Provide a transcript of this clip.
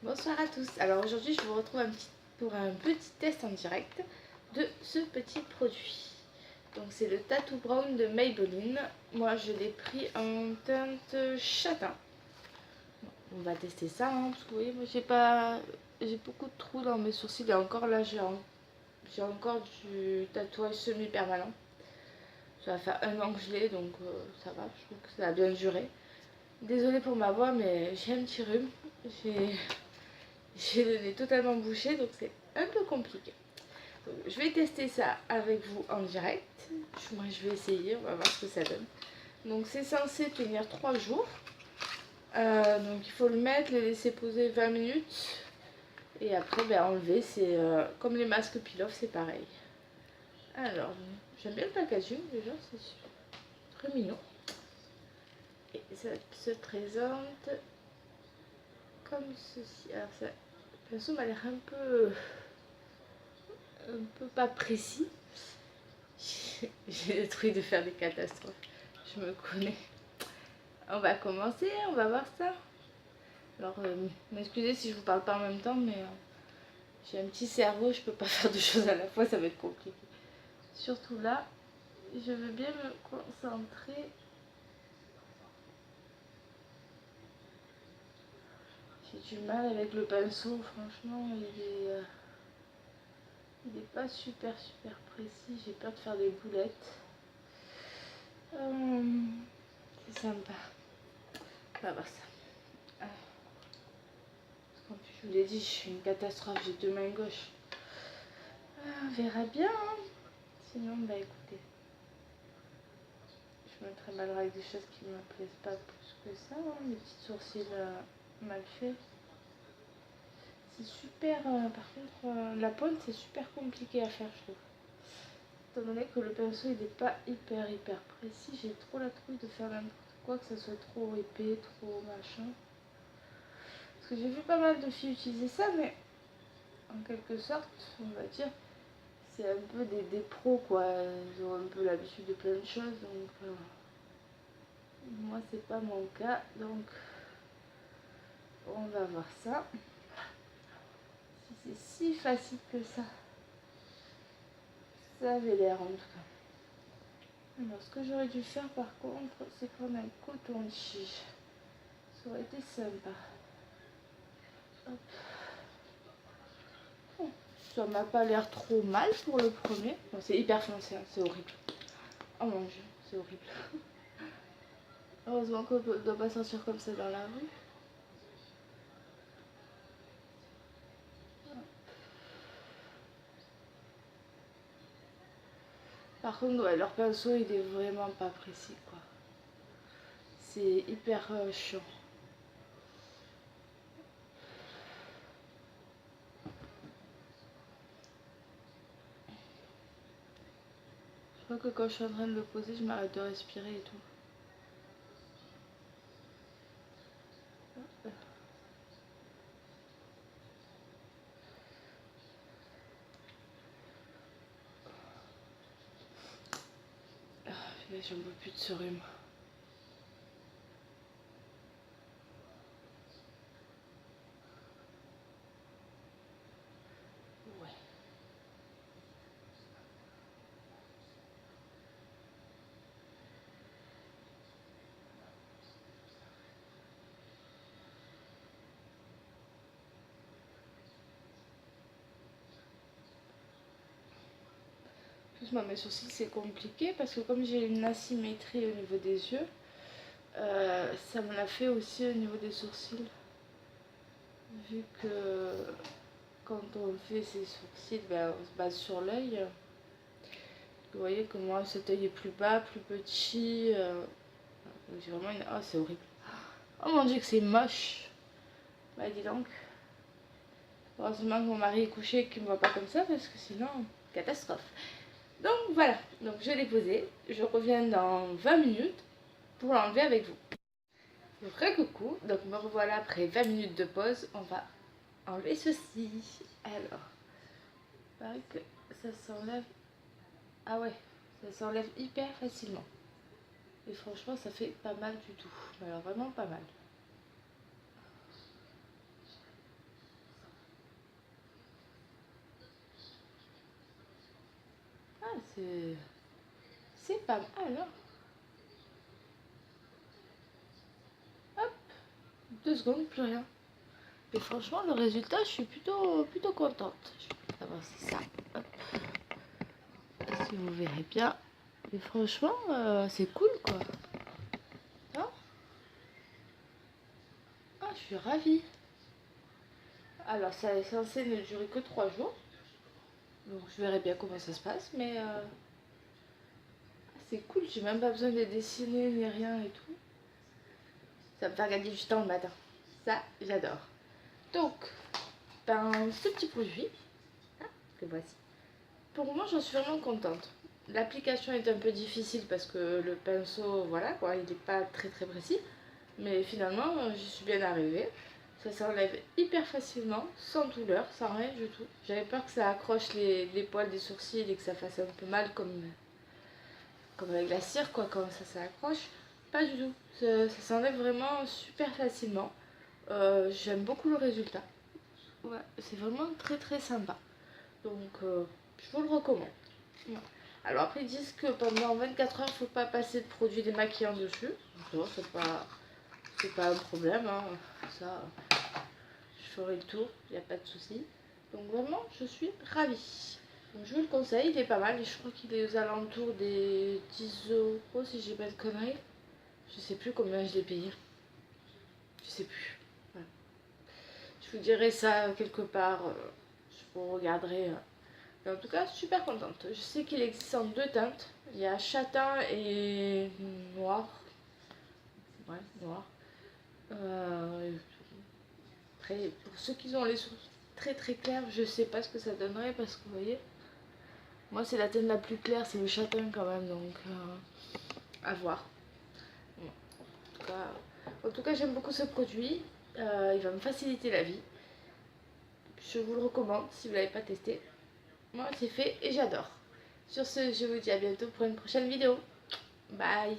Bonsoir à tous. Alors aujourd'hui je vous retrouve pour un petit test en direct de ce petit produit. Donc c'est le Tattoo Brown de Maybelline. Moi je l'ai pris en teinte châtain. On va tester ça hein, parce que vous voyez moi j'ai beaucoup de trous dans mes sourcils et encore là j'ai encore du tatouage semi-permanent. Ça va faire 1 an que je l'ai donc ça va, je trouve que ça a bien duré. Désolée pour ma voix mais j'ai un petit rhume. J'ai le nez totalement bouché donc c'est un peu compliqué. Donc, je vais tester ça avec vous en direct. Moi je vais essayer, on va voir ce que ça donne. Donc c'est censé tenir 3 jours. Donc il faut le mettre, le laisser poser 20 minutes. Et après enlever, c'est comme les masques peel-off, c'est pareil. Alors j'aime bien le packaging déjà, c'est très mignon. Et ça se présente comme ceci. Alors ça, le pinceau m'a l'air un peu pas précis. J'ai le truc de faire des catastrophes. Je me connais. On va commencer, on va voir ça. Alors, m'excusez si je vous parle pas en même temps, mais j'ai un petit cerveau, je peux pas faire 2 choses à la fois, ça va être compliqué. Surtout là, je veux bien me concentrer. J'ai du mal avec le pinceau, franchement, il est pas super précis, j'ai peur de faire des boulettes. C'est sympa. On va voir ça. En plus, je vous l'ai dit, je suis une catastrophe, j'ai 2 mains gauches. On verra bien. Hein. Sinon, écoutez, je me trimballerai avec des choses qui ne me plaisent pas plus que ça. Hein. Mes petits sourcils mal faits. C'est super. Par contre, la pointe, c'est super compliqué à faire, je trouve. Étant donné que le pinceau, il n'est pas hyper précis, j'ai trop la trouille de faire n'importe quoi, que ça soit trop épais, trop machin. Parce que j'ai vu pas mal de filles utiliser ça, mais en quelque sorte, on va dire, c'est un peu des pros quoi, ils ont un peu l'habitude de plein de choses donc moi c'est pas mon cas donc on va voir ça. Si c'est si facile que ça avait l'air en tout cas. Alors ce que j'aurais dû faire par contre c'est prendre un coton-tige, ça aurait été sympa. Hop. Bon, ça m'a pas l'air trop mal pour le premier. Bon, c'est hyper foncé, hein, c'est horrible. Oh mon dieu, c'est horrible. Heureusement qu'on ne doit pas sortir comme ça dans la rue. Par contre, ouais, leur pinceau, il est vraiment pas précis, quoi. C'est hyper chiant. Je crois que quand je suis en train de le poser, je m'arrête de respirer et tout. J'en peux plus de ce rhume. Ouais. En plus, moi, mes sourcils, c'est compliqué parce que comme j'ai une asymétrie au niveau des yeux, ça me l'a fait aussi au niveau des sourcils. Vu que quand on fait ses sourcils, on se base sur l'œil. Vous voyez que moi, cet œil est plus bas, plus petit. J'ai vraiment une... Oh, c'est horrible. Oh mon dieu, que c'est moche. Bah, dis donc. Heureusement que mon mari est couché et qu'il ne me voit pas comme ça parce que sinon, catastrophe. Donc voilà, donc je l'ai posé. Je reviens dans 20 minutes pour l'enlever avec vous. Donc coucou, donc me revoilà après 20 minutes de pause. On va enlever ceci. Alors, il paraît que ça s'enlève. Ah ouais, ça s'enlève hyper facilement. Et franchement, ça fait pas mal du tout. Mais alors vraiment pas mal. C'est pas mal, hein. Hop, 2 secondes, plus rien. Et franchement, le résultat, je suis plutôt contente. Je vais avancer ça. Hop. Si vous verrez bien. Et franchement, c'est cool, quoi. Hein? Ah, je suis ravie. Alors, ça est censé ne durer que 3 jours. Donc, je verrai bien comment ça se passe. Mais c'est cool. J'ai même pas besoin de dessiner ni rien et tout. Ça me fait gagner du temps le matin. Ça, j'adore. Donc, ben, ce petit produit, hein, que voici. Pour moi, j'en suis vraiment contente. L'application est un peu difficile parce que le pinceau, voilà quoi, il n'est pas très précis. Mais finalement, j'y suis bien arrivée. Ça s'enlève hyper facilement, sans douleur, sans rien du tout. J'avais peur que ça accroche les poils des sourcils et que ça fasse un peu mal comme avec la cire, quoi, quand ça accroche. Pas du tout. Ça s'enlève vraiment super facilement. J'aime beaucoup le résultat. Ouais, c'est vraiment très sympa. Donc, je vous le recommande. Ouais. Alors après, ils disent que pendant 24 heures, il ne faut pas passer de produits démaquillants dessus. Donc, c'est pas un problème, hein. Ça, je ferai le tour, il n'y a pas de souci. Donc vraiment, je suis ravie. Donc je vous le conseille, il est pas mal. Et je crois qu'il est aux alentours des 10 euros si j'ai pas de conneries. Je sais plus combien je l'ai payé. Je sais plus. Voilà. Je vous dirai ça quelque part. Vous regarderez. Mais en tout cas, super contente. Je sais qu'il existe en 2 teintes. Il y a châtain et noir. Ouais, noir. Après, pour ceux qui ont les sourcils très clairs, je sais pas ce que ça donnerait parce que vous voyez, moi c'est la teinte la plus claire, c'est le châtain quand même, donc à voir. En tout cas j'aime beaucoup ce produit, il va me faciliter la vie. Je vous le recommande si vous ne l'avez pas testé. Moi c'est fait et j'adore. Sur ce, je vous dis à bientôt pour une prochaine vidéo. Bye.